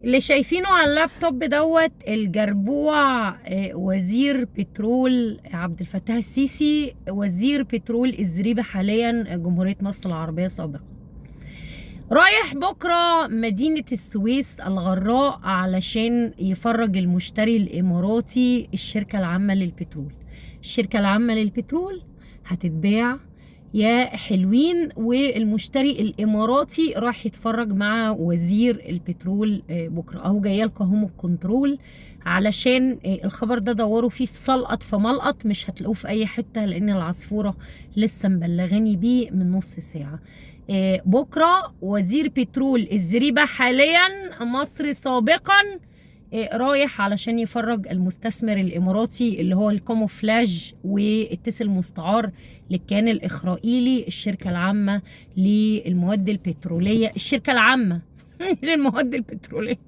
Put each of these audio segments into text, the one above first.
اللي شايفينه على اللابتوب دوت الجربوع وزير بترول عبد الفتاح السيسي، وزير بترول الزريبة حاليا جمهورية مصر العربية سابقا. رايح بكرة مدينة السويس الغراء علشان يفرج المشتري الإماراتي الشركة العامة للبترول. الشركة العامة للبترول هتتباع يا حلوين، والمشتري الإماراتي راح يتفرج مع وزير البترول بكرة. أهو جايلكوا اهو من الكنترول علشان الخبر ده دوروا فيه في سلقط في ملقط، مش هتلاقوه في أي حتة لأن العصفورة لسه مبلغاني بيه من نص ساعة. بكرة وزير بترول الزريبة حاليا مصر سابقا رايح علشان يفرج المستثمر الإماراتي اللي هو الكاموفلاج والتس المستعار للكيان الإسرائيلي الشركة العامة للمواد البترولية، الشركة العامة للمواد البترولية،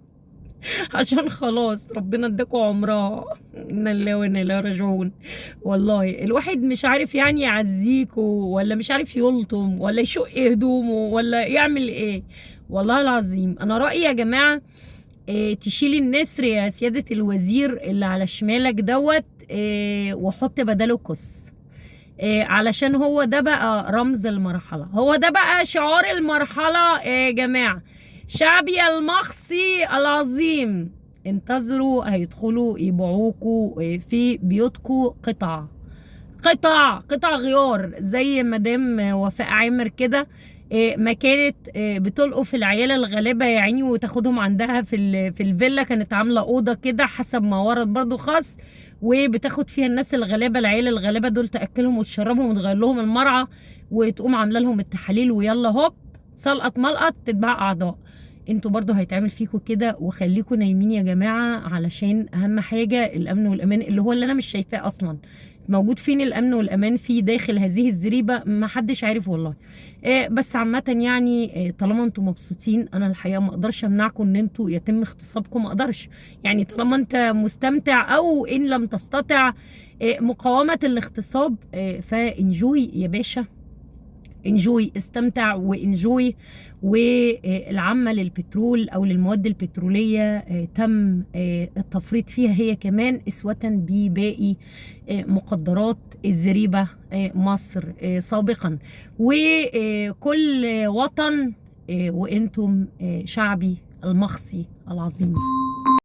عشان خلاص ربنا اداكوا عمرها. انا لله وانا اليه راجعون. والله الواحد مش عارف يعني يعزيكوا، ولا مش عارف يلطم، ولا يشق هدومه، ولا يعمل ايه. والله العظيم انا رأيي يا جماعة تشيل النسر يا سيادة الوزير اللي على شمالك دوت، وحط بداله كس. علشان هو ده بقى رمز المرحلة، هو ده بقى شعار المرحلة يا جماعة. شعبي المخصي العظيم، انتظروا هيدخلوا يبيعوكوا في بيوتكوا قطع غيار زي مدام وفاء عامر كده. ما كانت بتلقف العيال الغلابه يا عيني وتاخدهم عندها في الفيلا، كانت عامله اوضه كده حسب ما ورد برضو خاص، وبتاخد فيها الناس الغلابه، العيال الغلابه دول تاكلهم وتشربهم وتغير لهم المرعى وتقوم عامله لهم التحاليل، ويلا هوب سلقط ملقط تتباع اعضاء. انتوا برضو هيتعمل فيكوا كده، وخليكوا نايمين يا جماعه علشان اهم حاجه الامن والامان اللي هو اللي انا مش شايفاه اصلا موجود. فين الامن والامان في داخل هذه الزريبه؟ ما حدش عارف والله. بس عامه يعني طالما انتوا مبسوطين، انا الحقيقه ما اقدرش امنعكم ان انتوا يتم اغتصابكم، ما اقدرش. يعني طالما انت مستمتع او ان لم تستطع مقاومه الاغتصاب، فانجوي يا باشا، انجوي، استمتع وانجوي. والعامة للبترول او للمواد البترولية تم التفريط فيها هي كمان اسوة بباقي مقدرات الزريبة مصر سابقا. وكل وطن وانتم شعبي المخصي العظيم.